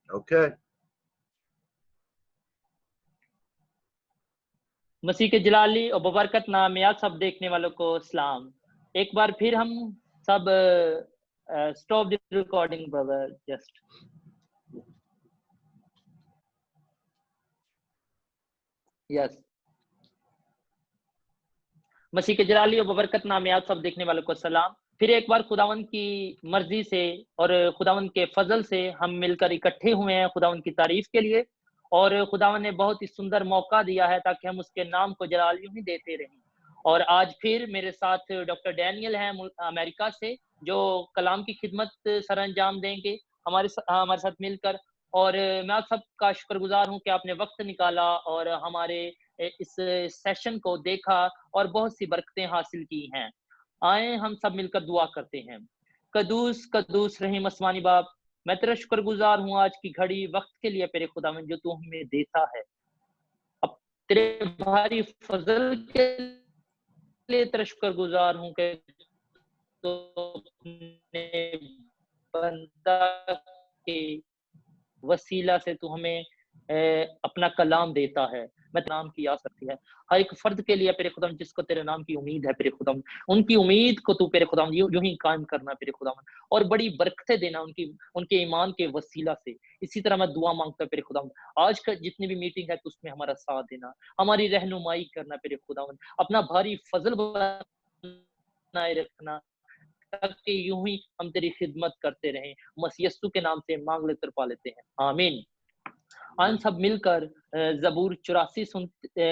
Okay. मसीह के जलाली और बबरकत नाम या सब देखने वालों को सलाम। एक बार फिर हम सब stop the recording brother, just yes. मसीह के जलाली और बबरकत नाम या सब देखने वालों को सलाम। फिर एक बार खुदावन की मर्जी से और खुदावन के फजल से हम मिलकर इकट्ठे हुए हैं खुदावन की तारीफ के लिए, और खुदावन ने बहुत ही सुंदर मौका दिया है ताकि हम उसके नाम को जलाल यूं ही देते रहें। और आज फिर मेरे साथ डॉक्टर डैनियल हैं अमेरिका से, जो कलाम की खिदमत सर अंजाम देंगे हमारे साथ मिलकर। और मैं आप सबका शुक्रगुजार हूं कि आपने वक्त निकाला और हमारे इस सेशन को देखा और बहुत सी बरकतें हासिल की हैं। आए हम सब मिलकर दुआ करते हैं। कदूस कदूस रहीम आसमानी बाप, मैं तेरा शुक्रगुजार हूँ आज की घड़ी वक्त के लिए तेरे खुदावन जो तू हमें देता है। अब तेरे भारी फजल के लिए तेरा शुक्रगुजार हूँ कि तो अपने बंदा के वसीला से तू हमें अपना कलाम देता है। मैं नाम की आ सकती है हर एक फर्द के लिए तेरे खुदाम, जिसको तेरे नाम की उम्मीद है तेरे खुदाम, उनकी उम्मीद को तू तेरे खुदाम यूं ही कायम करना तेरे खुदाम, और बड़ी बरकतें देना उनके ईमान के वसीला से। इसी तरह मैं दुआ मांगता हूं तेरे खुदाम, आज का जितनी भी मीटिंग है तो उसमें हमारा साथ देना, हमारी रहनुमाई करना तेरे खुदाम, अपना भारी फजल बनाए रखना, ताकि यूं ही हम तेरी खिदमत करते रहें। मसीह यीशु के नाम से मांग लेकर पा लेते हैं, आमीन। हम सब मिलकर ज़बूर 84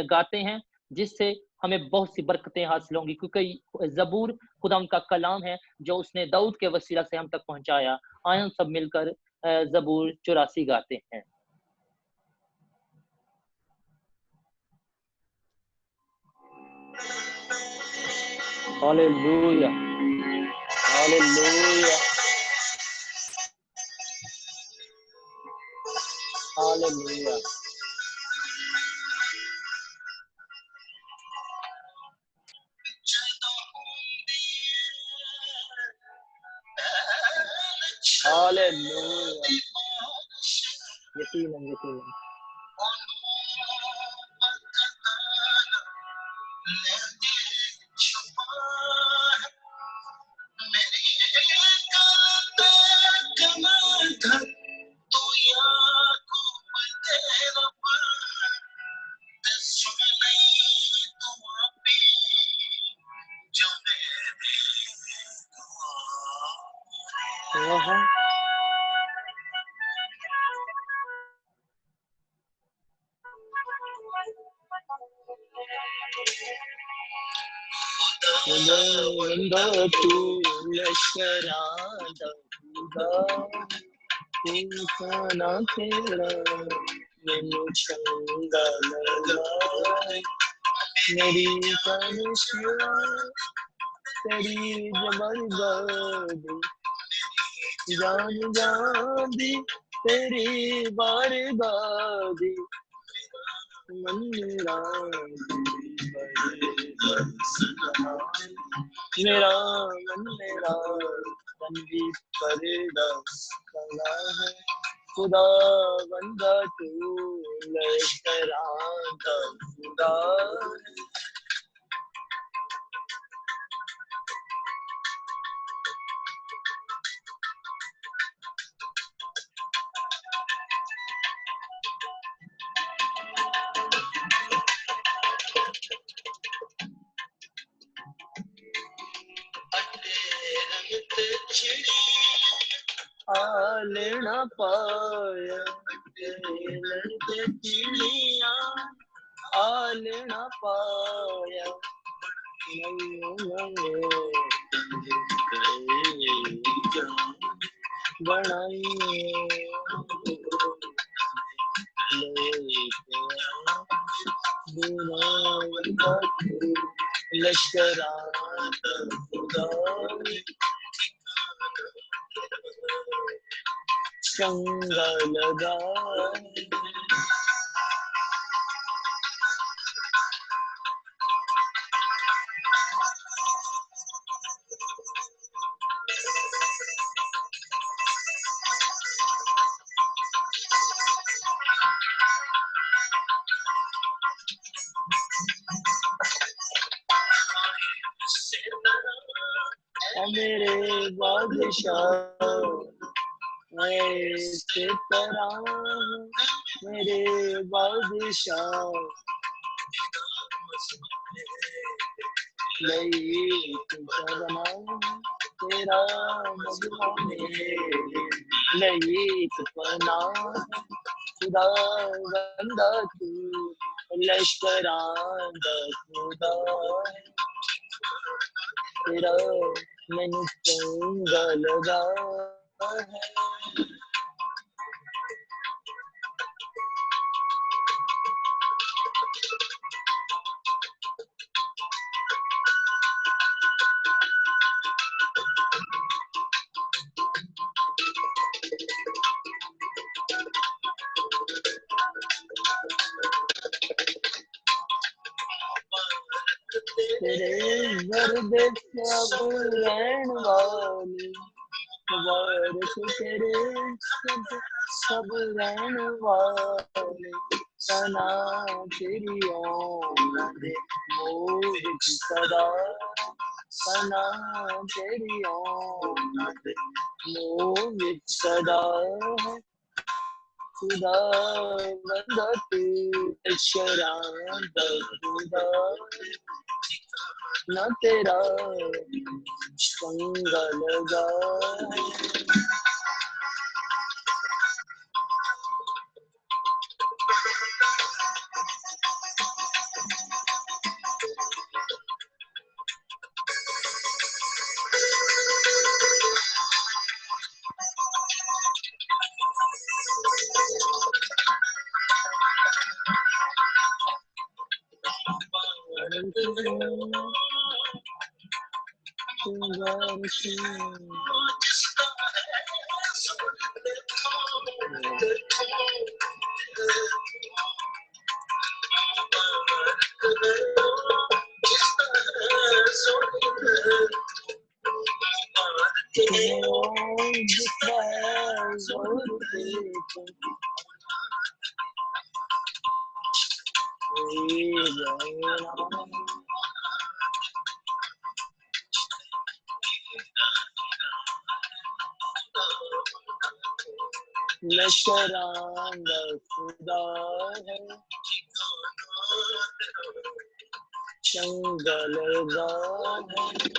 गाते हैं, जिससे हमें बहुत सी बरकतें हासिल होंगी, क्योंकि ज़बूर खुदा उनका कलाम है जो उसने दाऊद के वसीला से हम तक पहुंचाया। आए हम सब मिलकर ज़बूर 84 गाते हैं। Hallelujah, hallelujah, hallelujah. हालेलुया, यकीनन यकीनन। मेरी तेरी जबरदस्ती जान जान दी तेरी बारगादी मन मेरा मन मेरा तनवी परेदा कला है खुदा बंदा तू लश्करां खुदा आलना पाया लड़के चिड़िया आलना पाया लश्करा चंगा लगा बादशाह ऐसे तरह मेरे बादशाह लईक बना तेरा मजमा मेरे लईक बना खुदा बंदा तू लश्करांदा खुदा तेरा मैनू चंगा लगा है तेरे गर्द सब रहन वाली मुबारक तेरे सब रहन वाले सना तेरी आमद मोर की सदा सना तेरी आमद मोर की सदा खुदा बंदा तू शराब खुदा न तेरा संग लगा लश्करांदा खुदा है चंगा लगा है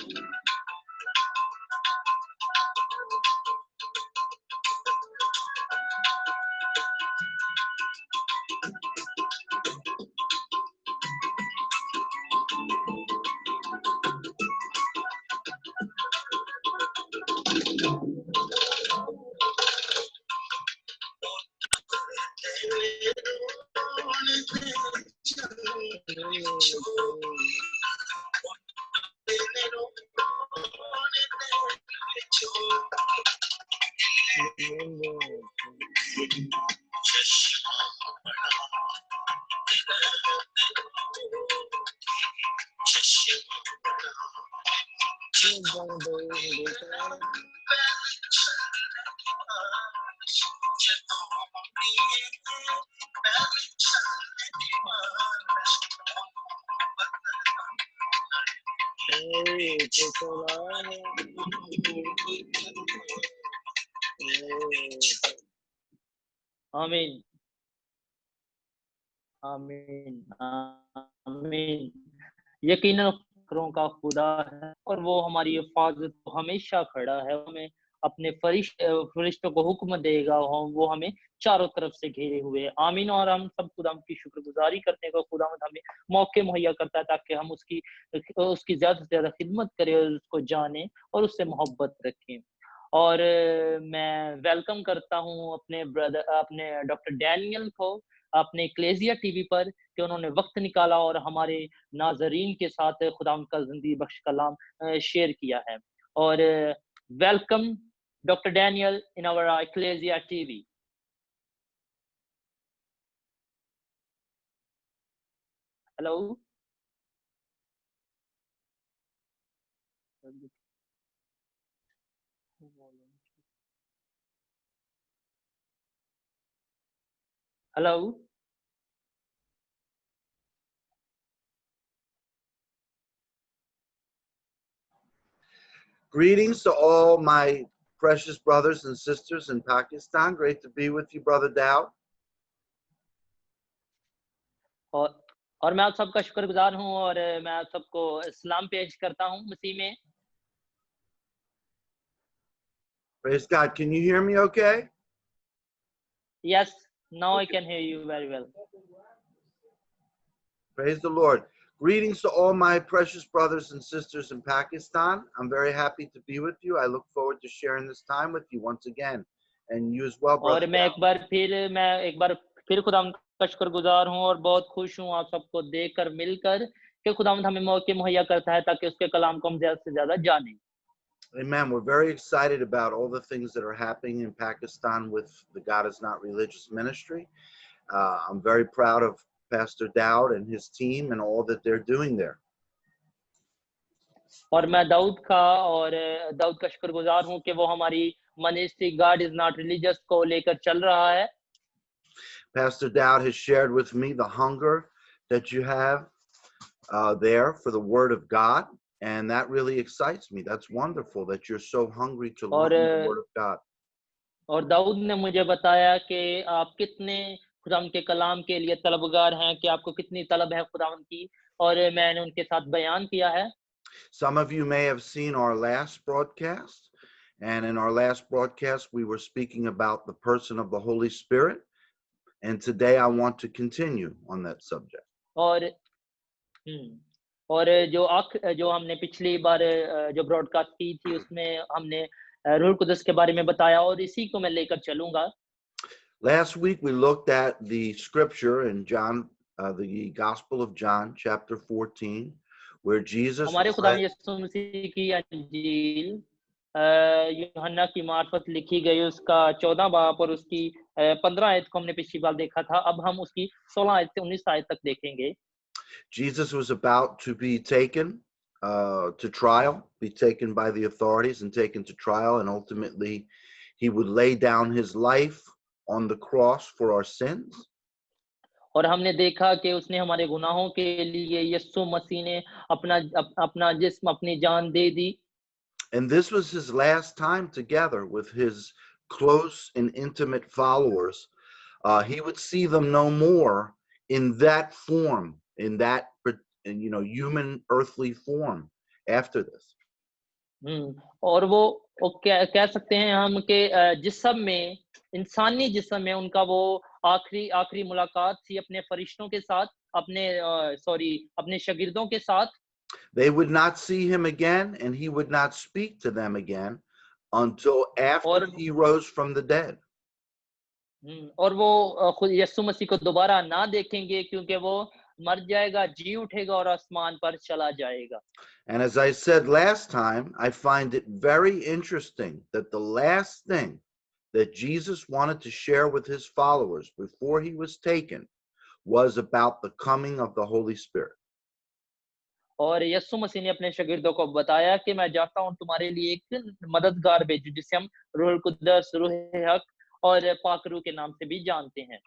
आमीन आमीन आमीन यकीनन फकरों का खुदा है और वो हमारी हिफाजत को हमेशा खड़ा है हमें अपने फरिश्तों को हुक्म देगा वो हमें चारों तरफ से घेरे हुए हैं आमीन और हम सब खुदा की शुक्रगुजारी करने को खुदा हमें मौके मुहैया करता है ताकि हम उसकी उसकी ज्यादा से ज्यादा खिदमत करें और उसको जाने और उससे मोहब्बत रखें और मैं वेलकम करता हूँ अपने ब्रदर अपने डॉक्टर डैनियल को अपने एक्लेसिया टीवी पर कि उन्होंने वक्त निकाला और हमारे नाजरीन के साथ खुदा का जिंदगी बख्श कलाम शेयर किया है और welcome doctor Daniel in our Ecclesia TV hello hello Greetings to all my precious brothers and sisters in Pakistan. Great to be with you, Brother Dowd. और और मैं आप सबका शुक्रगुजार हूँ और मैं आप सबको सलाम पेश करता हूँ मसीह में। Praise God. Can you hear me okay? Yes, now I can hear you very well. Praise the Lord. Greetings to all my precious brothers and sisters in Pakistan. I'm very happy to be with you. I look forward to sharing this time with you once again. And you as well, Brother और मैं Dowd. एक बार फिर खुदावंद का शुक्रगुजार हूँ और बहुत खुश हूँ आप सबको देखकर मिलकर कि खुदावंद हमें मौके मुहैया करता है ताकि उसके कलाम को हम ज़्यादा से ज़्यादा जानें। Amen. We're very excited about all the things that are happening in Pakistan with the God is Not Religious ministry. I'm very proud of Pastor Dowd and his team and all that they're doing there. और मैं दाऊद का शुक्रगुजार हूँ कि वो हमारी ministry God is not religious को लेकर चल रहा है। Pastor Dowd has shared with me the hunger that you have there for the Word of God, and that really excites me. That's wonderful that you're so hungry to और learn the Word of God. और दाऊद ने मुझे बताया कि आप कितने खुदावंद के कलाम के लिए तलबगार हैं, कि आपको कितनी तलब है खुदावंद की, और मैंने उनके साथ बयान किया है। Some of you may have seen our last broadcast, and in our last broadcast we were speaking about the person of the Holy Spirit, and today I want to continue on that subject. और और जो हमने पिछली बार जो broadcast की थी उसमें हमने रूह कुदस के बारे में बताया और इसी को मैं लेकर चलूंगा। Last week we looked at the scripture in John, the Gospel of John, chapter 14, where Jesus हमारे was खुदा led. यीशु मसीह की अंजील यूहन्ना की मार्फत लिखी गई उसका 14 बाब और उसकी 15 आयत को हमने पिछली बार देखा था। अब हम उसकी 16 आयत से 19 आयत तक देखेंगे। Jesus was about to be taken to trial, be taken by the authorities and taken to trial, and ultimately he would lay down his life on the cross for our sins. और हमने देखा कि उसने हमारे गुनाहों के लिए यीशु मसीह ने अपना जिस्म अपनी जान दे दी। And this was his last time together with his close and intimate followers. He would see them no more in that form, in that human earthly form after this. और वो कह सकते हैं हम कि जिस्म में इंसानी जिस्म में उनका वो आखिरी मुलाकात थी अपने फरिश्तों के साथ, अपने शागिर्दों के साथ। They would not see him again, and he would not speak to them again until after और he rose from the dead. और वो खुद यीशु मसीह को दोबारा ना देखेंगे क्योंकि वो मर जाएगा, जी उठेगा और आसमान पर चला जाएगा। And as I said last time, I find it very interesting that the last thing that Jesus wanted to share with his followers before he was taken was about the coming of the Holy Spirit. और यीशु मसीह ने अपने शागिर्दों को बताया कि मैं जाता हूँ तुम्हारे लिए एक मददगार भेजूं जिसे हम रूह कुदस, रूह हक और पाक रूह के नाम से भी जानते हैं।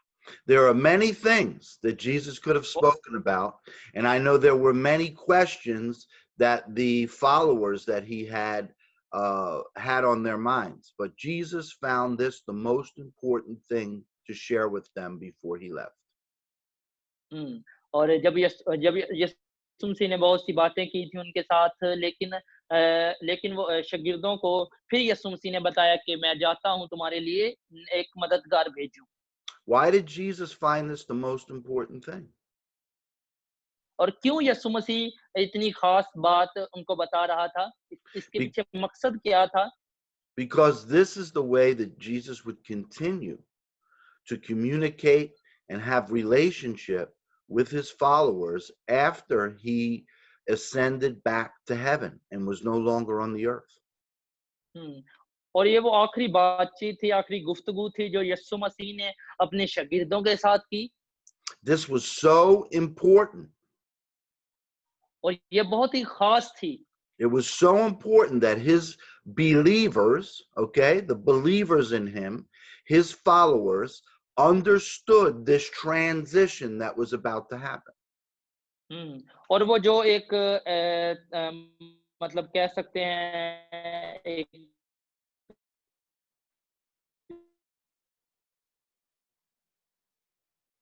There are many things that Jesus could have spoken about, and I know there were many questions that the followers that he had on their minds, but Jesus found this the most important thing to share with them before he left. और जब यीशु मसीह ने बहुत सी बातें की थी उनके साथ, लेकिन वो शागिर्दों को फिर यीशु मसीह ने बताया कि मैं जाता हूँ तुम्हारे लिए एक मददगार भेजूं। Why did Jesus find this the most important thing? और क्यों यीशु मसीह इतनी खास बात उनको बता रहा था? इसके पीछे मकसद क्या था? Because this is the way that Jesus would continue to communicate and have relationship with his followers after he ascended back to heaven and was no longer on the earth. और ये वो आखिरी बातचीत थी, आखिरी गुफ्तगू थी जो यीशु मसीह ने अपने शागिर्दों के साथ की। This was so important. और ये बहुत ही खास थी। It was so important that his believers, okay, the believers in him, his followers, understood this transition that was about to happen. और वो जो एक मतलब कह सकते हैं एक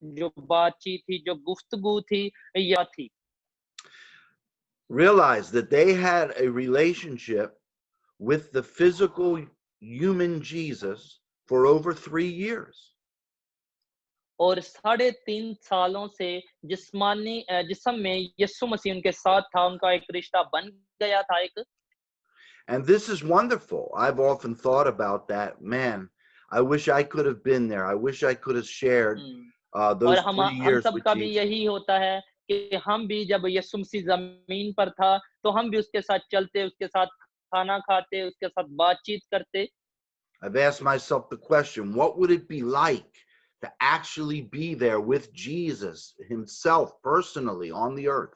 जो बातचीत थी, जो गुफ्तगू थी, या थी। Realize that they had a relationship with the physical human Jesus for over 3 years. और 3.5 सालों से जिस्म में यीशु मसीह उनके साथ था, उनका एक रिश्ता बन गया था एक। And this is wonderful. I've often thought about that. Man, I wish I could have been there. I wish I could have shared हुँ। और those three हम years with सबका भी Jesus. यही होता है कि हम भी जब यीशु मसीह ज़मीन पर था, तो हम भी उसके साथ चलते, उसके साथ खाना खाते, उसके साथ बातचीत करते। I've asked myself the question, what would it be like to actually be there with Jesus himself personally on the earth?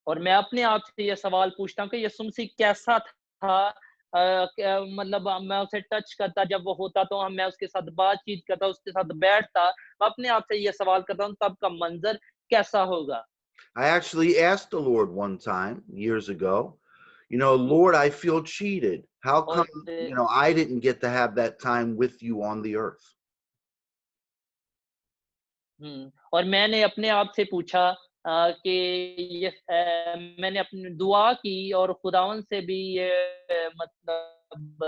और मैं अपने आप से ये सवाल पूछता हूँ कि यीशु मसीह कैसा था? क्या मतलब मैं उसे टच करता जब वो होता तो मैं उसके साथ बातचीत करता, उसके साथ बैठता। मैं अपने आप से ये सवाल करता हूँ तब का मंज़र कैसा होगा? I actually asked the Lord one time years ago, Lord, I feel cheated. How come, और I didn't get to have that time with you on the earth? और मैंने अपने आप से पूछा कि मैंने अपनी दुआ की और खुदावंद से भी ये मतलब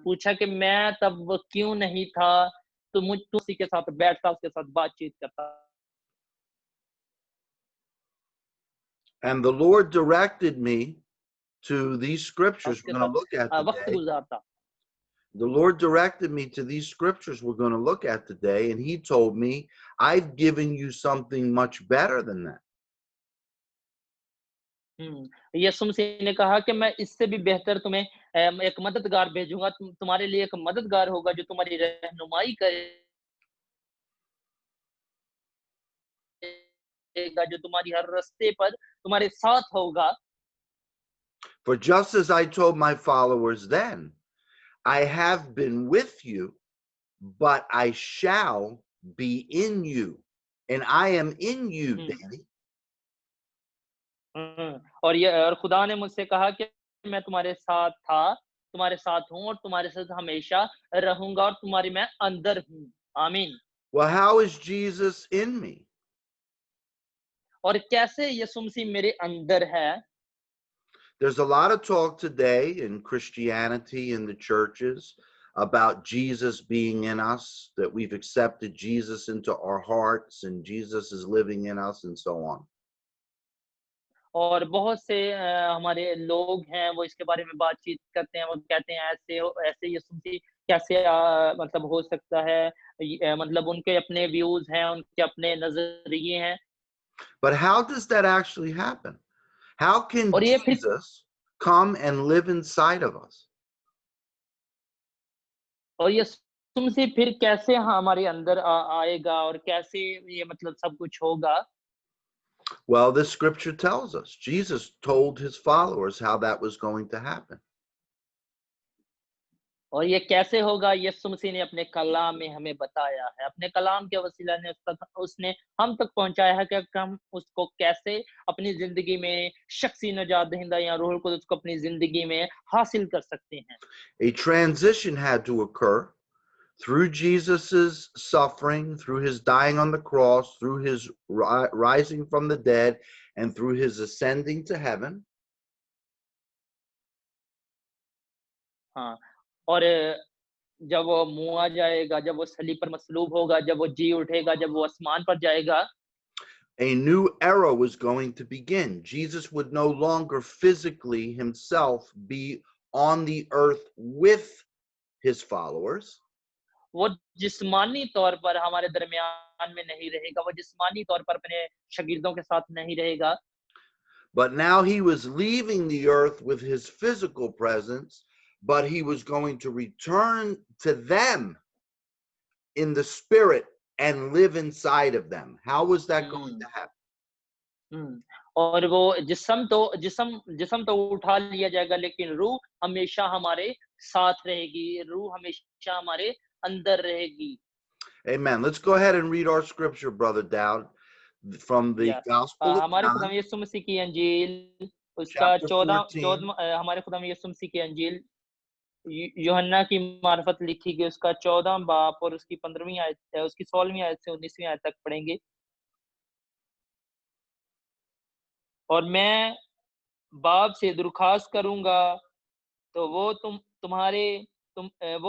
पूछा कि मैं तब क्यों नहीं था, तो तू उसी के साथ बैठता, उसके साथ बातचीत करता, And the Lord directed me to these scriptures उसके we're going साथ to look at वक़्त today. गुज़ारता। The Lord directed me to these scriptures we're going to look at today, and He told me, I've given you something much better than that. यीशु मसीह ने कहा कि मैं इससे भी बेहतर तुम्हें एक मददगार भेजूँगा, तुम्हारे लिए एक मददगार होगा जो तुम्हारी रहनुमाई करेगा, जो तुम्हारी हर रास्ते पर तुम्हारे साथ होगा। For just as I told my followers then, I have been with you, but I shall be in you. And I am in you, hmm, Danny. और खुदा ने मुझसे कहा कि मैं तुम्हारे साथ था, तुम्हारे साथ हूँ और तुम्हारे साथ हमेशा रहूँगा और तुम्हारी मैं अंदर हूँ। आमीन। Well, how is Jesus in me? और कैसे यीशु मसीह मेरे अंदर है? There's a lot of talk today in Christianity in the churches about Jesus being in us, that we've accepted Jesus into our hearts and Jesus is living in us and so on. और बहुत से हमारे लोग हैं वो इसके बारे में बातचीत करते हैं, वो कहते हैं ऐसे यीशु मसीह कैसे मतलब हो सकता है? मतलब उनके अपने व्यूज़ हैं, उनके अपने नज़रिए हैं But how does that actually happen? How can और ये फिर Jesus come and live inside of us? और यीशु मसीह फिर कैसे हमारे अंदर आएगा और कैसे ये मतलब सब कुछ होगा? Well, this scripture tells us. Jesus told his followers how that was going to happen. और ये कैसे होगा? यीशु मसीह ने अपने कलाम में हमें बताया है। अपने कलाम के वसीला ने उसने हम तक पहुँचाया है कि हम उसको कैसे अपनी ज़िंदगी में शख़्सी निजात दहिंदा या रूहुल कुद्दूस को अपनी ज़िंदगी में हासिल कर सकते हैं। A transition had to occur through Jesus's suffering, through his dying on the cross, through his rising from the dead, and through his ascending to heaven. हाँ, और जब वो मुआ जाएगा, जब वो सलीब पर मसलूब होगा, जब वो जी उठेगा, जब वो आसमान पर जाएगा, A new era was going to begin. Jesus would no longer physically himself be on the earth with his followers, वो जिस्मानी तौर पर हमारे दरमियान में नहीं रहेगा, वो जिस्मानी तौर पर अपने शागिर्दों के साथ नहीं रहेगा। but now he was leaving the earth with his physical presence, but he was going to return to them in the spirit and live inside of them. How was that going hmm. to happen? हुँ, और वो जिस्म तो उठा लिया जाएगा लेकिन रूह हमेशा हमारे साथ रहेगी, रूह हमेशा हमारे अंदर रहेगी। Amen. Let's go ahead and read our scripture, Brother Dowd, from the या Gospel of हमारे खुदा John. यीशु मसीह की अंजील उसका chapter 14 14, 14 हमारे खुदा यीशु मसीह की अंजील यूहन्ना की मार्फत लिखी गई उसका 14 बाब और उसकी 15वीं आयत उसकी 16वीं आयत से 19वीं आयत तक पढ़ेंगे। और मैं बाप से दरख्वास्त करूँगा तो वो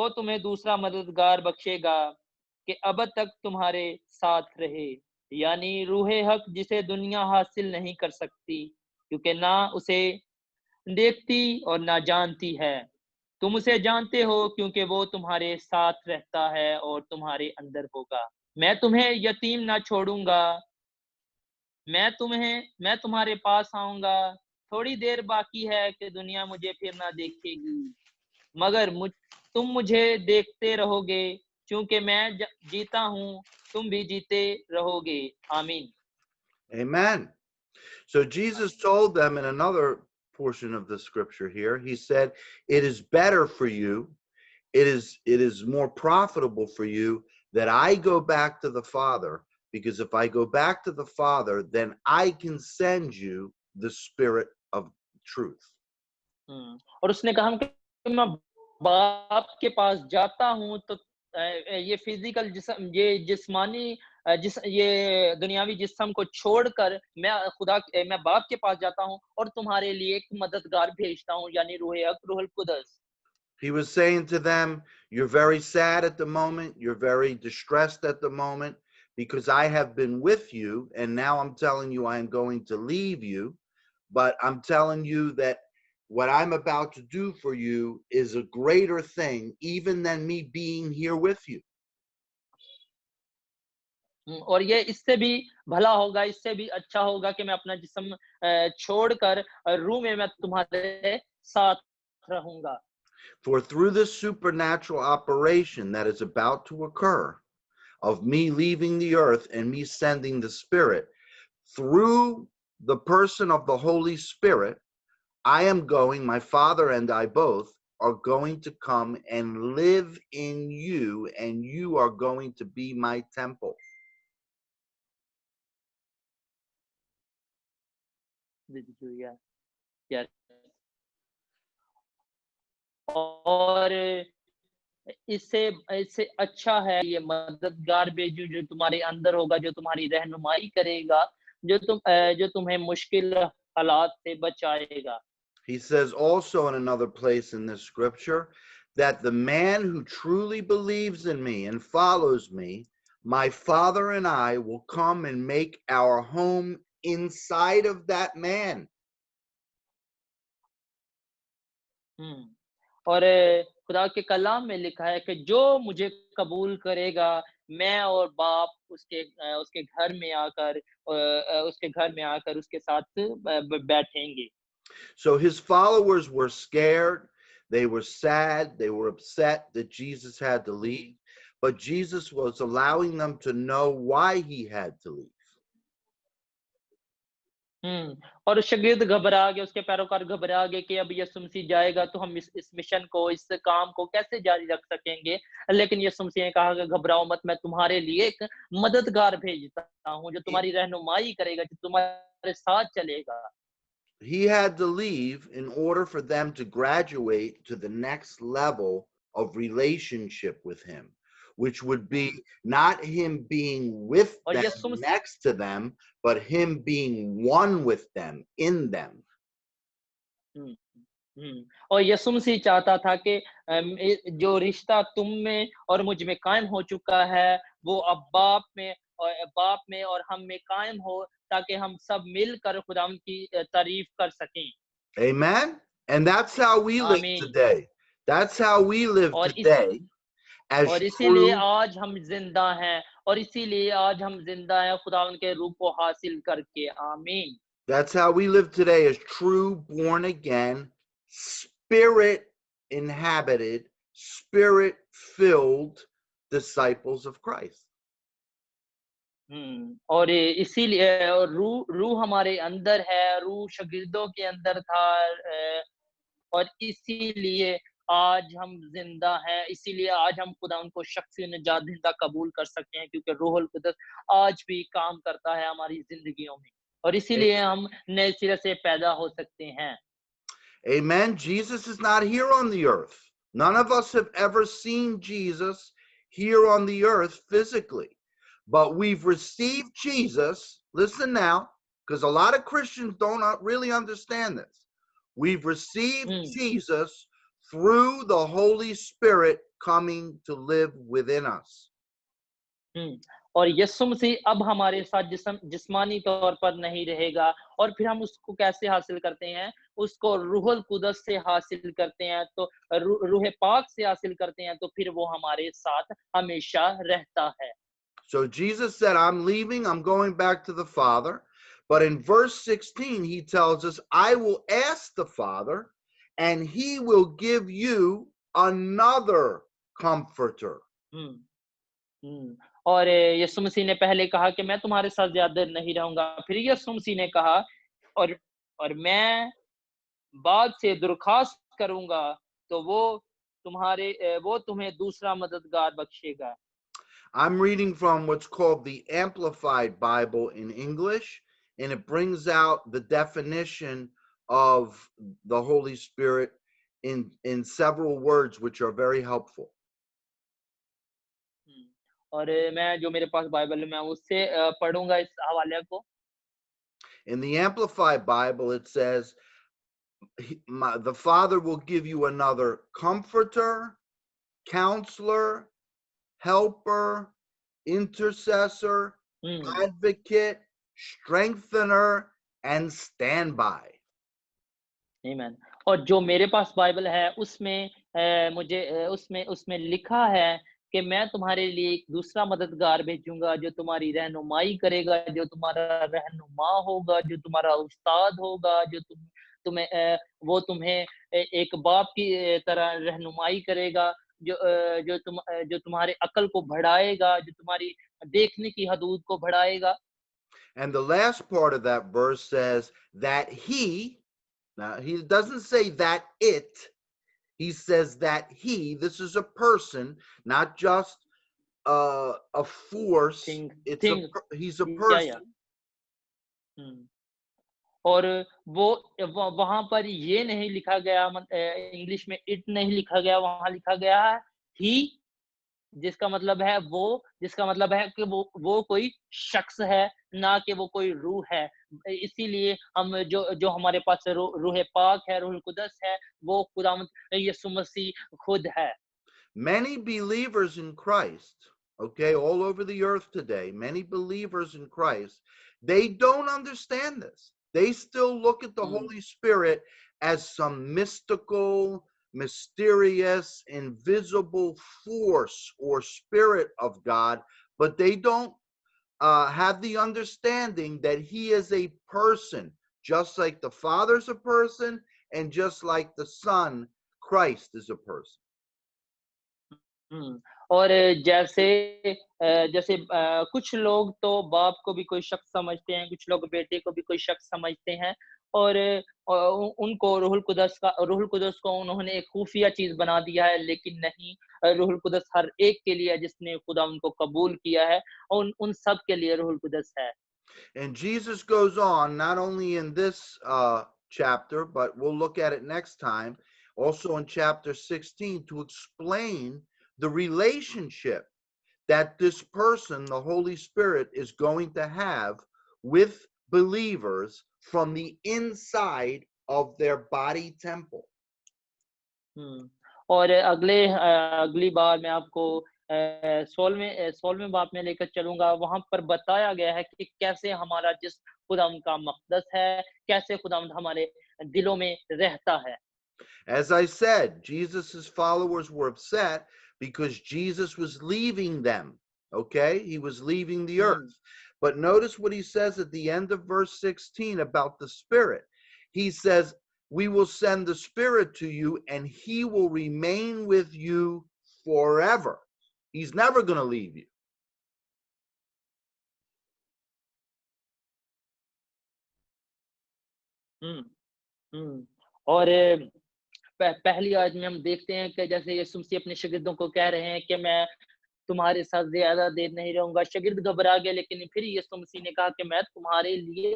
तुम्हें दूसरा मददगार बख्शेगा कि अब तक तुम्हारे साथ रहे, यानी रूहे हक जिसे दुनिया हासिल नहीं कर सकती, क्योंकि ना उसे देखती और ना जानती है। तुम उसे जानते हो क्योंकि वो तुम्हारे साथ रहता है और तुम्हारे अंदर होगा। मैं तुम्हें यतीम ना छोड़ूँगा, मैं तुम्हारे पास आऊँगा। थोड़ी देर बाकी है कि दुनिया मुझे फिर ना देखेगी, मगर तुम मुझे देखते रहोगे, क्योंकि मैं जीता हूँ, तुम भी जीते रहोगे। आमीन। amen. So Jesus told them in another portion of the scripture here, he said, it is better for you, it is more profitable for you that I go back to the Father, because if I go back to the Father, then I can send you the Spirit of truth. और उसने कहा कि मैं बाप के पास जाता हूँ तो ये फिजिकल जिस्म ये जिस्मानी ये दुनियावी जिस्म को छोड़कर मैं बाप के पास जाता हूँ और तुम्हारे लिए एक मददगार भेजता हूँ, यानी रूह हक, रूहुल कुदस। He was saying to them, you're very sad at the moment, you're very distressed at the moment, because I have been with you, and now I'm telling you I am going to leave you, but I'm telling you that what I'm about to do for you is a greater thing even than me being here with you. और ये इससे भी भला होगा, इससे भी अच्छा होगा कि मैं अपना जिस्म छोड़कर रूह में मैं तुम्हारे साथ रहूँगा। For through this supernatural operation that is about to occur, of me leaving the earth and me sending the Spirit, through the person of the Holy Spirit, I am going, my Father and I both are going to come and live in you, and you are going to be my temple. Yes. और इससे इससे अच्छा है ये मददगार भेजूँ जो तुम्हारे अंदर होगा, जो तुम्हारी रहनुमाई करेगा, जो तुम्हें मुश्किल हालात से बचाएगा। He says also in another place in this scripture that the man who truly believes in me and follows me, my Father and I will come and make our home inside of that man. और खुदा के कलाम में लिखा है कि जो मुझे कबूल करेगा, मैं और बाप उसके घर में आकर उसके साथ बैठेंगे। So his followers were scared, they were sad, they were upset that Jesus had to leave, but Jesus was allowing them to know why he had to leave. और शागिर्द घबरा गए, उसके पैरोकार घबरा गए कि अब यीशु मसीह जाएगा तो हम इस मिशन को, इस काम को कैसे जारी रख सकेंगे। लेकिन यीशु मसीह ने कहा कि घबराओ मत, मैं तुम्हारे लिए एक मददगार भेजता हूँ, जो He, तुम्हारी रहनुमाई करेगा, जो तुम्हारे साथ चलेगा। he had to leave in order for them to graduate to the next level of relationship with him, which would be not him being with और them, Yeshu Masih next to them, but him being one with them, in them. हुँ, हुँ। और यीशु मसीह चाहता था कि जो रिश्ता तुम में और मुझ में कायम हो चुका है, वो अब बाप में और हम में कायम हो, ताकि हम सब मिलकर खुदावंद की तारीफ़ कर सकें। Amen. And that's how we live आमीन। today. That's how we live और इस today as और इसीलिए true. आज हम ज़िंदा हैं, खुदावंद के रूप को हासिल करके। आमीन। That's how we live today as true, born again, spirit inhabited, spirit filled disciples of Christ. और इसीलिए रूह हमारे अंदर है, रूह शागिर्दों के अंदर था, और इसीलिए आज हम ज़िंदा हैं, इसीलिए आज हम खुदा उनको शख्सी निजात दहिंदा कबूल कर सकते हैं, क्योंकि रूहुल कुद्दस आज भी काम करता है हमारी ज़िंदगियों में। और इसीलिए हम नए सिरे से पैदा हो सकते हैं। Amen. Jesus is not here on the earth. None of us have ever seen Jesus here on the earth physically. But we've received Jesus. Listen now, because a lot of Christians don't really understand this. We've received hmm, Jesus through the Holy Spirit coming to live within us. हुँ। और यीशु मसीह अब हमारे साथ जिस्मानी तौर पर नहीं रहेगा और फिर हम उसको कैसे हासिल करते हैं? उसको रूहुल कुदस से हासिल करते हैं, तो रूह पाक से हासिल करते हैं, तो फिर वो हमारे साथ हमेशा रहता है। So Jesus said, I'm leaving, I'm going back to the Father. But in verse 16, he tells us, I will ask the Father, and he will give you another comforter. हुँ, हुँ। और यीशु मसीह ने पहले कहा कि मैं तुम्हारे साथ ज़्यादा देर नहीं रहूँगा। फिर यीशु मसीह ने कहा और मैं बाद से दरख़्वास्त करूँगा, तो वो तुम्हें दूसरा मददगार बख्शेगा। I'm reading from what's called the Amplified Bible in English, and it brings out the definition of the Holy Spirit in several words, which are very helpful. हुँ। और मैं जो मेरे पास बाइबल है, मैं उससे पढ़ूँगा इस हवाले को। In the Amplified Bible, it says, the Father will give you another comforter, counselor, helper, intercessor, hmm. advocate, strengthener, and standby. आमीन। और जो मेरे पास बाइबल है उसमें उसमें उसमें लिखा है कि मैं तुम्हारे लिए एक दूसरा मददगार भेजूँगा जो तुम्हारी रहनुमाई करेगा, जो तुम्हारा रहनुमा होगा, जो तुम्हारा उस्ताद होगा, वो तुम्हें एक बाप की तरह रहनुमाई करेगा, जो तुम्हारे अक्ल को बढ़ाएगा, जो तुम्हारी देखने की हदूद को बढ़ाएगा। And the last part of that verse says that now he doesn't say that he says that this is a person, not just a force. Think It's think he's a या। person. हुँ। और वो वहाँ पर ये नहीं लिखा गया English में इट नहीं लिखा गया, वहाँ लिखा गया है ही, जिसका मतलब है वो, जिसका मतलब है कि वो कोई शख्स है, ना कि वो कोई रूह है। इसीलिए हम जो जो हमारे पास रूह पाक है, रूहुल कुदस है, वो खुदावंद यीशु मसीह खुद है। Many believers in Christ, okay, all over the earth today, many believers in Christ, they don't understand this. They still look at the hmm, Holy Spirit as some mystical, mysterious, invisible force or spirit of God, but they don't have the understanding that he is a person, just like the Father's a person, and just like the Son, Christ, is a person. हुँ। और जैसे कुछ लोग तो बाप को भी कोई शख्स समझते हैं, कुछ लोग बेटे को भी कोई शख्स समझते हैं और उनको रूहुल कुदस को उन्होंने एक खुफिया चीज़ बना दिया है, लेकिन नहीं, रूहुल कुदस हर एक के लिए है जिसने खुदा उनको कबूल किया है और उन उन सब के लिए रूहुल कुदस है। And Jesus goes on, not only in this chapter, but we'll look at it next time, also in chapter 16, to explain the relationship that this person, the Holy Spirit, is going to have with believers from the inside of their body temple. हुँ। और अगली बार मैं आपको 16वें बाब में लेकर चलूँगा, वहाँ पर बताया गया है कि कैसे हमारा जिस्म खुदावंद का मक़दस है, कैसे खुदावंद हमारे दिलों में रहता है। As I said, Jesus's followers were upset because Jesus was leaving them. Okay? He was leaving the hmm, earth. But notice what he says at the end of verse 16 about the Spirit. He says, we will send the Spirit to you and he will remain with you forever. He's never going to leave you. हुँ, हुँ। और पहली आयत में हम देखते हैं कि जैसे यीशु मसीह अपने शागिर्दों को कह रहे हैं कि मैं तुम्हारे साथ ज़्यादा देर नहीं रहूँगा। शागिर्द घबरा गए, लेकिन फिर यीशु मसीह ने कहा कि मैं तुम्हारे लिए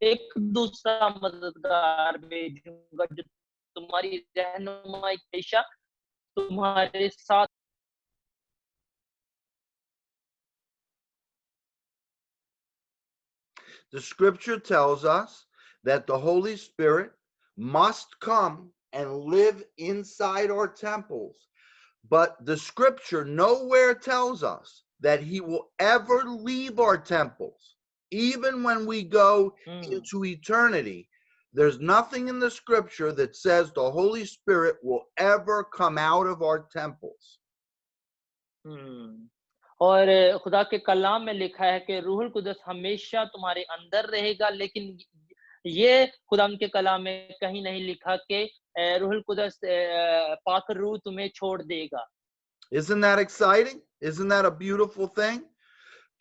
एक दूसरा मददगार भेजूंगा जो तुम्हारी रहनुमाई हमेशा तुम्हारे साथ। The scripture tells us that the Holy Spirit must come and live inside our temples. But the scripture nowhere tells us that he will ever leave our temples. Even when we go into eternity, there's nothing in the scripture that says the Holy Spirit will ever come out of our temples. और खुदा के कलाम में लिखा है कि रूहुल कुदस हमेशा तुम्हारे अंदर रहेगा, लेकिन ये खुदा के कलाम में कहीं नहीं लिखा कि रूहुल कुदस पाक रूह तुम्हें छोड़ देगा। Isn't that exciting? Isn't that a beautiful thing?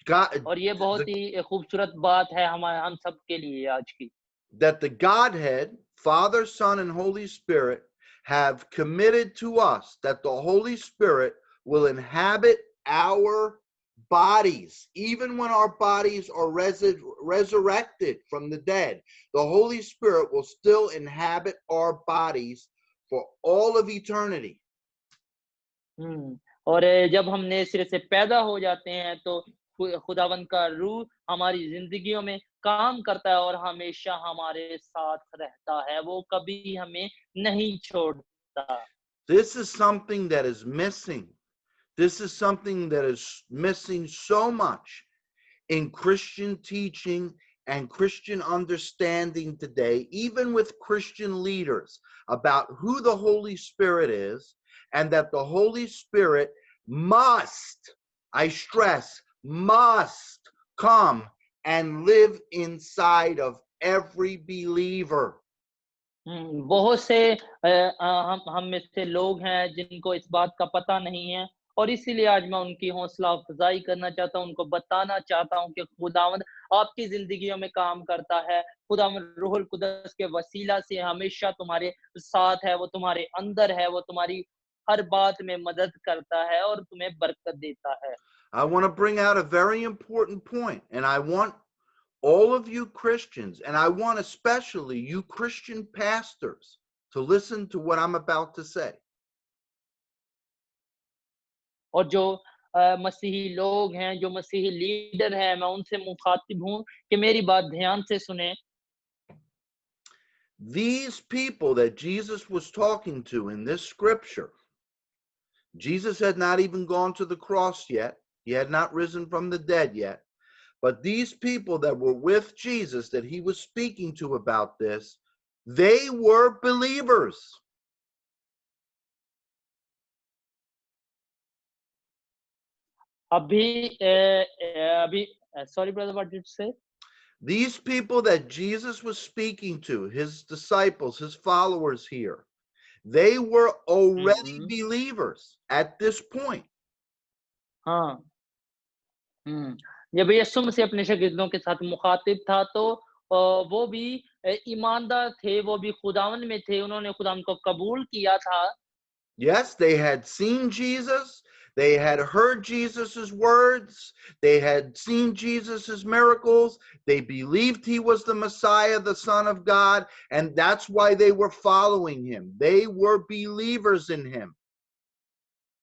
God, और ये बहुत ही खूबसूरत बात है हम सब के लिए आज की। That the Godhead, Father, Son, and Holy Spirit have committed to us that the Holy Spirit will inhabit our bodies, even when our bodies are resurrected from the dead. The Holy Spirit will still inhabit our bodies for all of eternity. और जब हम नए सिरे से पैदा हो जाते हैं तो खुदावंद का रूह हमारी जिंदगियों में काम करता है और हमेशा हमारे साथ रहता है, वो कभी हमें नहीं छोड़ता। This is something that is missing. This is something that is missing so much in Christian teaching and Christian understanding today, even with Christian leaders, about who the Holy Spirit is, and that the Holy Spirit must, I stress, must come and live inside of every believer. बहुत से हम में से लोग हैं जिनको इस बात का पता नहीं है, और इसीलिए आज मैं उनकी हौसला अफजाई करना चाहता हूं, उनको बताना चाहता हूं कि खुदावंद आपकी जिंदगियों में काम करता है। खुदावंद रूहुल कुदस के वसीला से हमेशा तुम्हारे साथ है, वो तुम्हारे अंदर है, वो तुम्हारी हर बात में मदद करता है और तुम्हें बरकत देता है। I want to bring out a very important point, and I want all of you Christians, and I want especially you Christian pastors to listen to what I'm about to say. और जो मसीही लोग हैं, जो मसीही leader हैं, मैं उनसे मुखातिब हूँ कि मेरी बात ध्यान से सुने। These people that Jesus was talking to in this scripture, Jesus had not even gone to the cross yet. He had not risen from the dead yet. But these people that were with Jesus that he was speaking to about this, they were believers. Sorry brother, what did you say? These people that Jesus was speaking to, his disciples, his followers here, they were already believers at this point. हाँ, जब यीशु मसीह अपने शागिर्दों के साथ मुखातिब था तो वो भी ईमानदार थे, वो भी खुदावन में थे, उन्होंने खुदावन को कबूल किया था। Yes, they had seen Jesus. They had heard Jesus's words. They had seen Jesus's miracles. They believed he was the Messiah, the Son of God, and that's why they were following him. They were believers in him.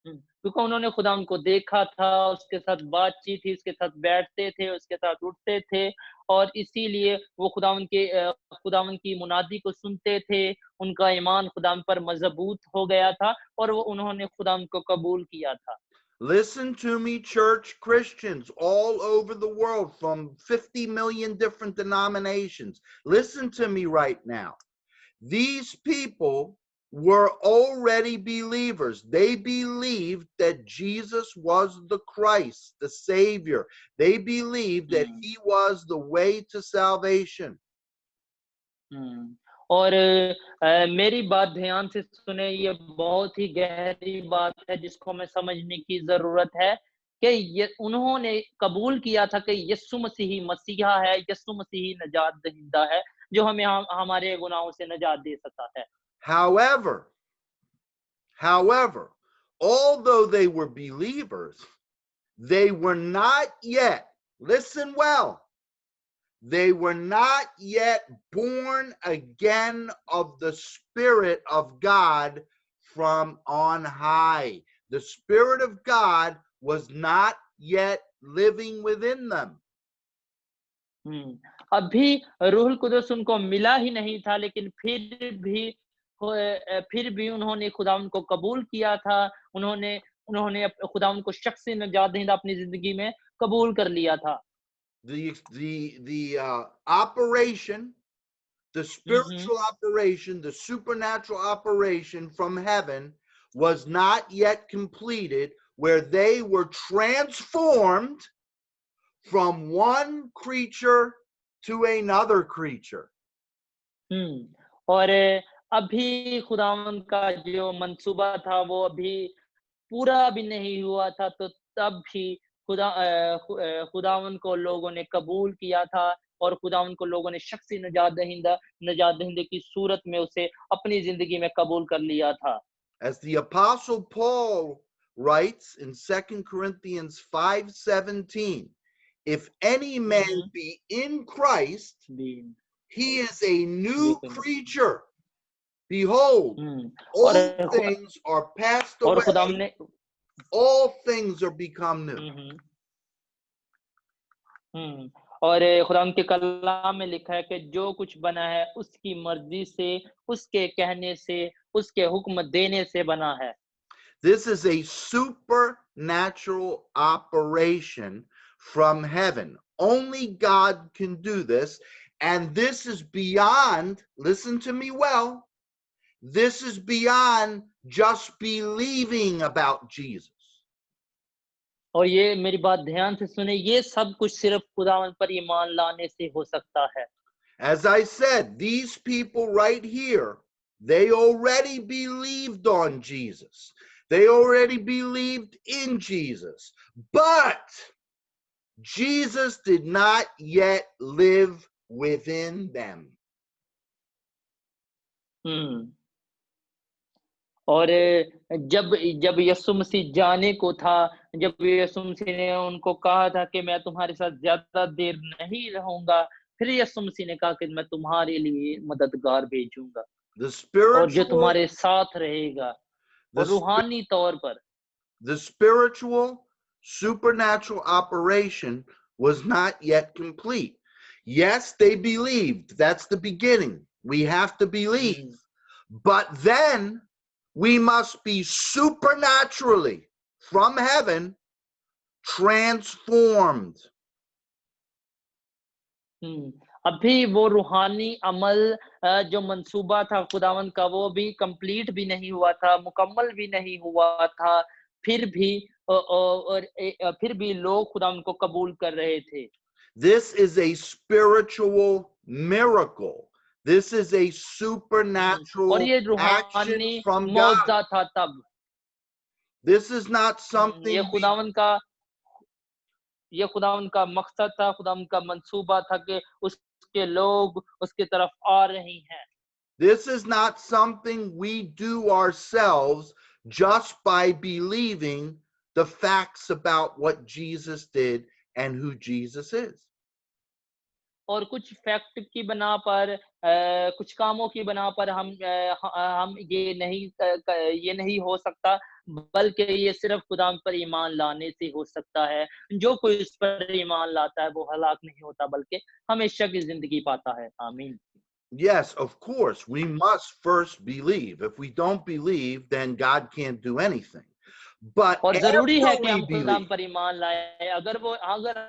क्योंकि उन्होंने खुदावन को देखा था, उसके साथ बातचीत थी, उसके साथ बैठते थे, उसके साथ उठते थे, और इसीलिए वो खुदावन की मुनादी को सुनते थे। उनका ईमान खुदावन पर मजबूत हो गया था और वो उन्होंने खुदावन को कबूल किया था। Listen to me, church Christians all over the world from 50 million different denominations. Listen to me right now. These people were already believers. They believed that Jesus was the Christ, the Savior. They believed that he was the way to salvation. और मेरी बात ध्यान से सुने, ये बहुत ही गहरी बात है जिसको हमें समझने की जरूरत है कि ये उन्होंने कबूल किया था कि यीशु मसीह ही मसीहा है, यीशु मसीह ही नजात दहिंदा है जो हमें हमारे गुनाहों से नजात दे सकता है। However, although they were believers, they were not yet, listen well, they were not yet born again of the Spirit of God from on high. The Spirit of God was not yet living within them. अभी रूहुल कुदस उनको मिला ही नहीं था, लेकिन फिर भी उन्होंने खुदावंद को कबूल किया था। उन्होंने उन्होंने खुदावंद को शख्सी निजात दहिंदा अपनी जिंदगी में कबूल कर लिया था। The operation, the spiritual operation, the supernatural operation from heaven was not yet completed, where they were transformed from one creature to another creature. और अभी खुदावंद का जो मंसूबा था वो अभी पूरा भी नहीं हुआ था, तो तब भी खुदावंद को लोगों ने कबूल किया था और खुदावंद को लोगों ने शख्सी निजात दहिंदे की सूरत में उसे अपनी जिंदगी में कबूल कर लिया था। As the Apostle Paul writes in 2 Corinthians 5:17, if any man be in Christ, he is a new creature. Behold, all things are passed away, all things are become new. और खुदावंद के कलाम में लिखा है कि जो कुछ बना है उसकी मर्जी से, उसके कहने से, उसके हुक्म देने से बना है। This is a supernatural operation from heaven. Only God can do this, and this is beyond, listen to me well, this is beyond just believing about Jesus. और ये मेरी बात ध्यान से सुने, ये सब कुछ सिर्फ खुदावंद पर ईमान लाने से हो सकता है। As I said, these people right here, they already believed on Jesus. They already believed in Jesus. But Jesus did not yet live within them. और जब यीशु मसीह जाने को था, जब यीशु मसीह ने उनको कहा था कि मैं तुम्हारे साथ ज्यादा देर नहीं रहूंगा, फिर यीशु मसीह ने कहा कि मैं तुम्हारे लिए मददगार भेजूंगा और जो तुम्हारे साथ रहेगा और रूहानी तौर पर। The spiritual supernatural operation was not yet complete. Yes, they believed. That's the beginning. We have to believe. But then we must be supernaturally from heaven transformed. अभी वो रूहानी अमल जो मंसूबा था खुदावंद का, वो भी कंप्लीट भी नहीं हुआ था, मुकम्मल भी नहीं हुआ था। फिर भी लोग खुदावंद को कबूल कर रहे थे। This is a spiritual miracle. This is a supernatural और ये action रूहानी from मौजज़ा God. था तब। This is not something ये खुदावंद का मकसद था, खुदावंद का मंसूबा था कि उसके लोग उसके तरफ आ रहे हैं। This is not something we do ourselves just by believing the facts about what Jesus did and who Jesus is. और कुछ फैक्ट की बना पर कुछ कामों की बना पर हम ये नहीं हो सकता, बल्कि ये सिर्फ खुदा पर ईमान लाने से हो सकता है। जो कोई इस पर ईमान लाता है वो हलाक नहीं होता, बल्कि हमेशा की जिंदगी पाता है। आमीन। Yes, of course, we must first believe. If we don't believe, then God can't do anything. But और जरूरी है after कि we हम खुदा believe, पर ईमान लाएं। अगर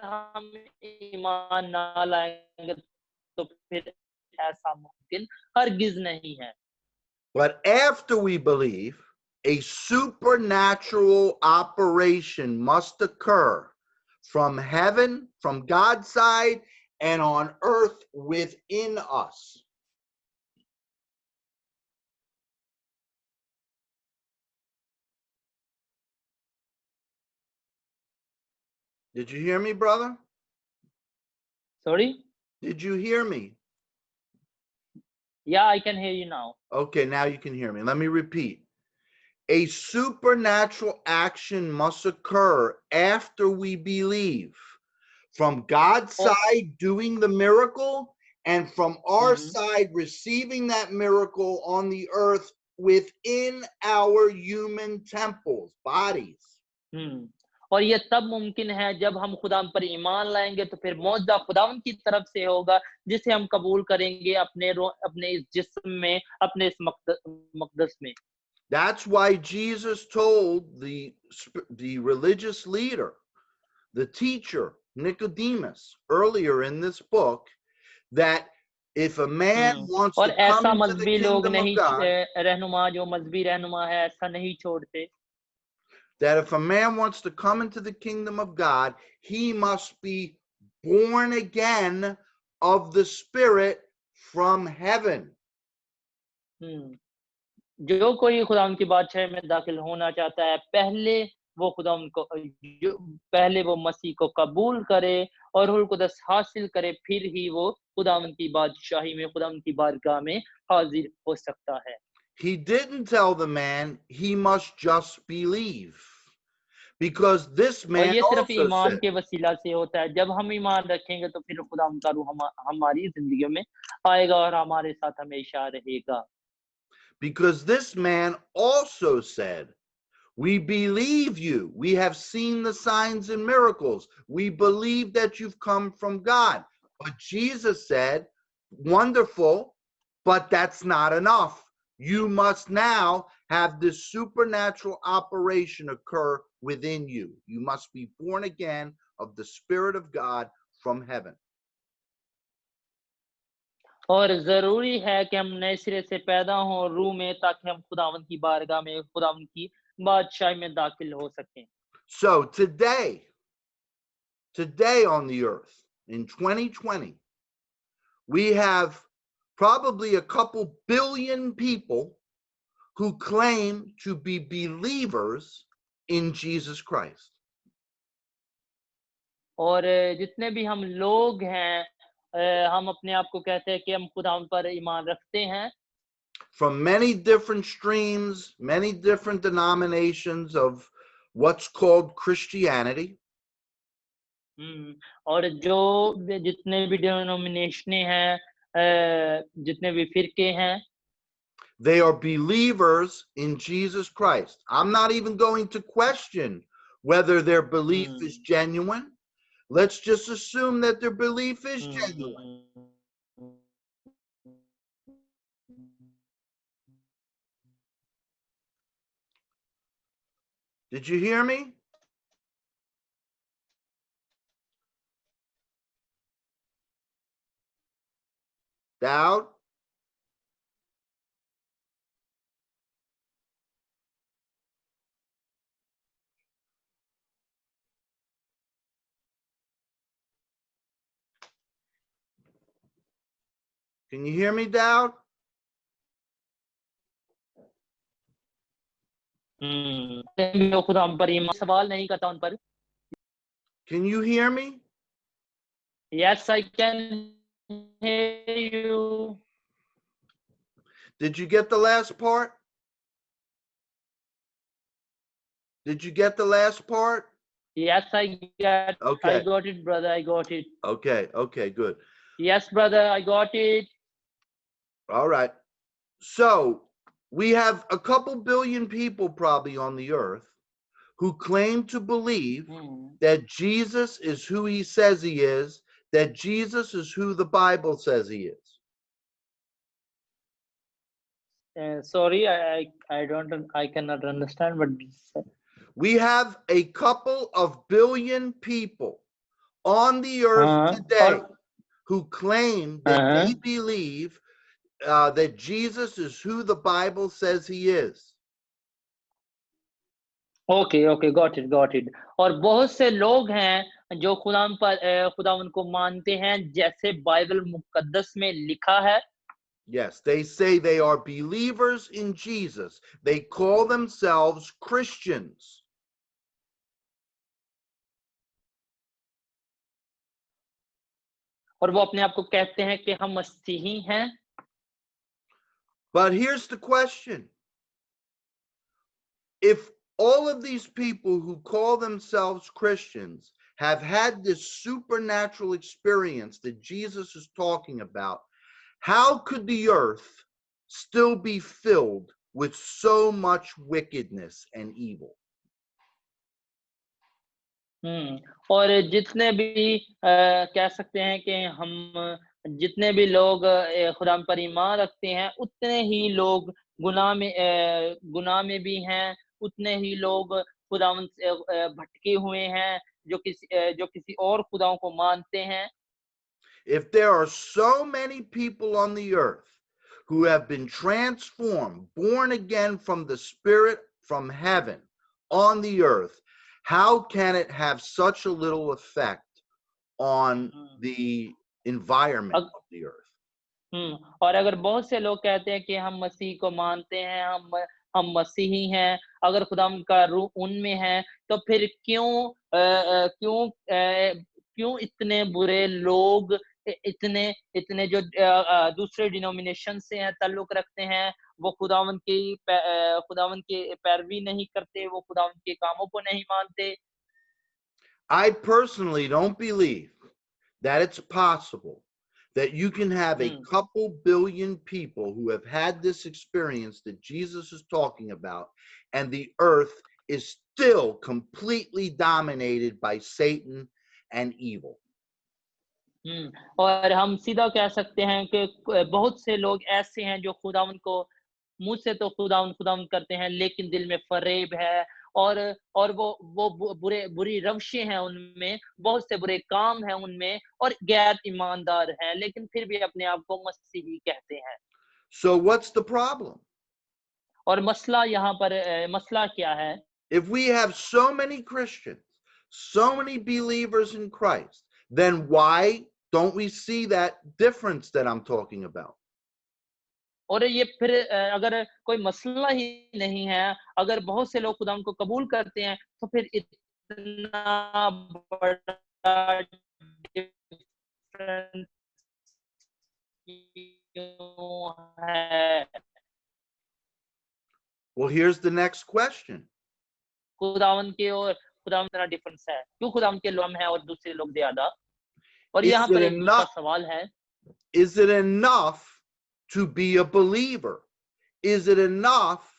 हम ईमान ना लाएंगे तो फिर ऐसा मुमकिन हरगिज नहीं है। but after we believe, a supernatural operation must occur from heaven, from God's side, and on earth within us. Did you hear me, brother? Sorry? Did you hear me? Yeah, I can hear you now. Okay, now you can hear me. Let me repeat. A supernatural action must occur after we believe from God's और side doing the miracle, and from our hmm, side receiving that miracle on the earth within our human temples, bodies. हम्म, और ये तब मुमकिन है जब हम खुदा पर ईमान लाएंगे, तो फिर मौजूदा खुदावन की तरफ से होगा, जिसे हम कबूल करेंगे अपने इस जिस्म में, अपने इस मकदस में। That's why Jesus told the religious leader, the teacher, Nicodemus, earlier in this book, that if a man wants और to come ऐसा into the मजहबी लोग kingdom of नहीं God, रहनुमा, जो मजहबी रहनुमा है, ऐसा नहीं छोड़ते। that if a man wants to come into the kingdom of God, he must be born again of the Spirit from heaven. हम्म, जो कोई खुदा की बादशाही में दाखिल होना चाहता है, पहले वो मसीह को कबूल करे और रूह कुदस हासिल करे, फिर ही वो खुदावंद की बादशाही में, खुदावंद की बारगाह में हाजिर हो सकता है। He didn't tell the man he must just believe, because this और man ये सिर्फ also ईमान said, के वसीला से होता है। जब हम ईमान रखेंगे, तो फिर खुदावंद का रूह हमारी जिंदगियों में आएगा और हमारे साथ हमेशा रहेगा। because this man also said, we believe you. We have seen the signs and miracles. We believe that you've come from God. But Jesus said, wonderful, but that's not enough. You must now have this supernatural operation occur within you. You must be born again of the Spirit of God from heaven. और ज़रूरी है कि हम नए सिरे से पैदा हों रूह में, ताकि हम खुदावंद की बारगाह में, खुदावंद की बादशाही में दाखिल हो सकें। So today on the earth in 2020, we have probably a couple billion people who claim to be believers in Jesus Christ. और जितने भी हम लोग हैं, हम अपने आप को कहते हैं कि हम खुदावंद पर ईमान रखते हैं। From many different streams, many different denominations of what's called Christianity. और जितने भी डिनोमिनेशनें हैं, जितने भी फिरके हैं, They are believers in Jesus Christ. I'm not even going to question whether their belief is genuine. Let's just assume that their belief is genuine. Did you hear me? Dowd? Can you hear me, Dowd? खुदा हम पर ईमान सवाल नहीं करता उन पर। Can you hear me? Yes, I can hear you. Did you get the last part? Did you get the last part? Yes, I Okay. got it, brother. I got it. Okay, good. Yes, brother, I got it. All right. So we have a couple billion people probably on the earth who claim to believe that Jesus is who he says he is, that Jesus is who the Bible says he is. Sorry, I cannot understand what you said. We have a couple of billion people on the earth today who claim that they believe that Jesus is who the Bible says he is. Okay, got it. और बहुत से लोग हैं जो खुदा उनको मानते हैं, जैसे बाइबल मुकद्दस में लिखा है। Yes, they say they are believers in Jesus. They call themselves Christians. और वो अपने आप को कहते हैं कि हम मसीही हैं। But here's the question. If all of these people who call themselves Christians have had this supernatural experience that Jesus is talking about, how could the earth still be filled with so much wickedness and evil? और जितने भी कह सकते हैं कि हम जितने भी लोग खुदा पर ईमान रखते हैं, उतने ही लोग गुनाह में भी हैं, उतने ही लोग खुदावंद से भटके हुए हैं, जो किसी और खुदाओं को मानते हैं। If there are so many people on the earth who have been transformed, born again from the Spirit from heaven on the earth, how can it have such a little effect on hmm. the environment अग of the earth? और अगर बहुत से लोग कहते हैं कि हम मसीह को मानते हैं, हम मसीही हैं, अगर खुदा का रूह उनमें है, तो फिर क्यों इतने बुरे लोग इतने इतने जो दूसरे डिनोमिनेशन से हैं, ताल्लुक रखते हैं, वो खुदावंद की पैरवी नहीं करते, वो खुदावंद के कामों को नहीं मानते। I personally don't believe that it's possible that you can have a hmm. couple billion people who have had this experience that Jesus is talking about, and the earth is still completely dominated by Satan and evil. और हम सीधा कह सकते हैं कि बहुत से लोग ऐसे हैं जो खुदावंद को मुँह से तो खुदावंद खुदावंद करते हैं, लेकिन दिल में फ़रेब है और वो बुरी रवशें हैं उनमें, बहुत से बुरे काम हैं उनमें और गैर ईमानदार हैं, लेकिन फिर भी अपने आप को मसीही कहते हैं। So, what's the problem? और मसला यहाँ पर मसला क्या है? If we have so many Christians, so many believers in Christ, then why don't we see that difference that I'm talking about? और ये फिर अगर कोई मसला ही नहीं है, अगर बहुत से लोग खुदा को कबूल करते हैं, तो फिर इतना बड़ा डिफरेंस क्यों है? Well, here's the next question. खुदावंद इतना डिफरेंस है। क्यों खुदावंद के लोग कम है और दूसरे लोग ज़्यादा? और Is यहाँ it पर एक दूसरा enough? सवाल है, Is it enough to be a believer? Is it enough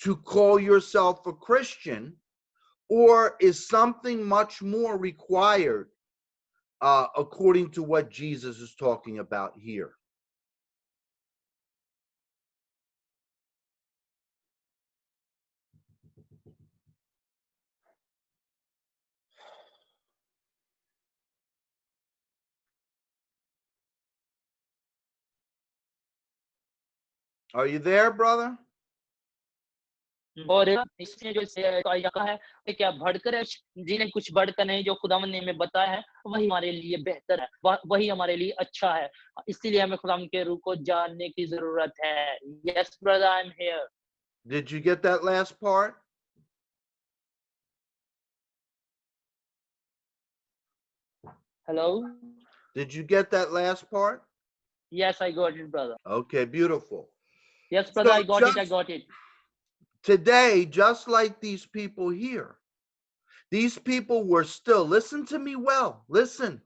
to call yourself a Christian, or is something much more required according to what Jesus is talking about here? Are you there, brother? और इसने जो कहा है कि क्या बढ़कर है, जी नहीं, कुछ बढ़कर नहीं, जो खुदावंद ने हमें बताया है, वही हमारे लिए बेहतर है, वही हमारे लिए अच्छा है। इसीलिए हमें खुदावंद के रूह को जानने की ज़रूरत है। Yes brother, I am here. Did you get that last part? Hello? Did you get that last part? Yes, I got it brother. Okay, beautiful. Yes brother, So I got it, I just got it. today, just like these people here, these people were still, listen to me well, listen.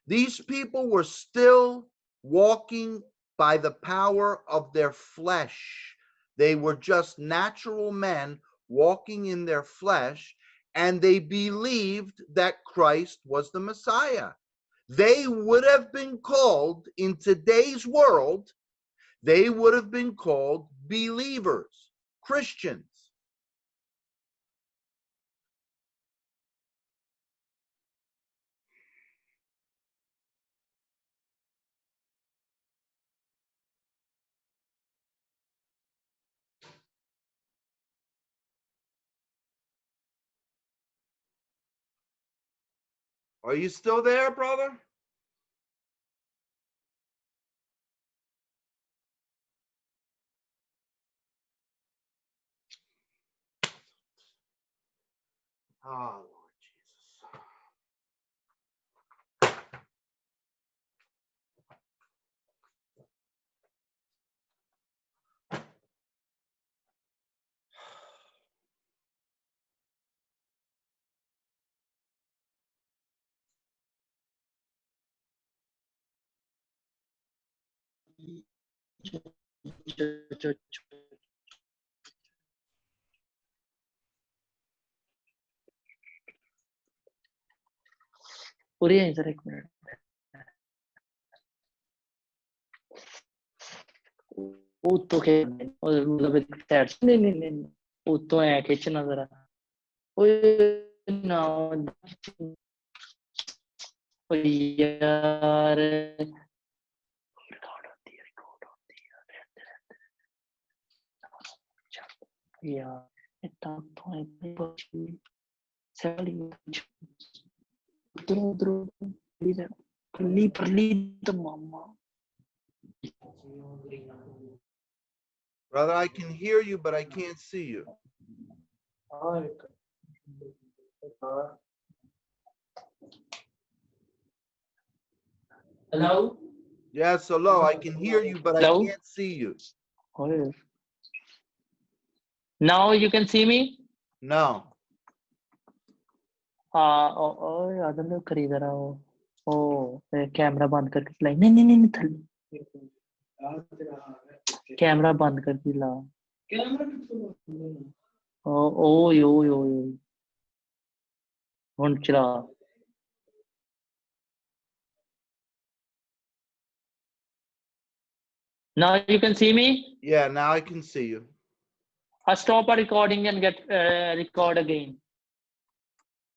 These people were still walking by the power of their flesh. They were just natural men walking in their flesh, and they believed that Christ was the Messiah. They would have been called in today's world, they would have been called believers, Christians. Are you still there, brother? Oh, पूरी है sir, एक minute. वो तो मतलब नहीं नहीं नहीं, वो तो है खींचना जरा। ओए ना यार, यार इतना तो है तो मामा। Brother, I can hear you, but I can't see you. Hello? Yes, hello. I can hear you, but I Hello? can't see you. Now you can see me? No. याद खरीद रहा हो। कैमरा बंद करके चलाई। नहीं नहीं नहीं थल्ले कैमरा बंद कर दी ला। ओ यो यो हुन चला। Now you can see me? Yeah, now I can see you. Stop a recording and get record again.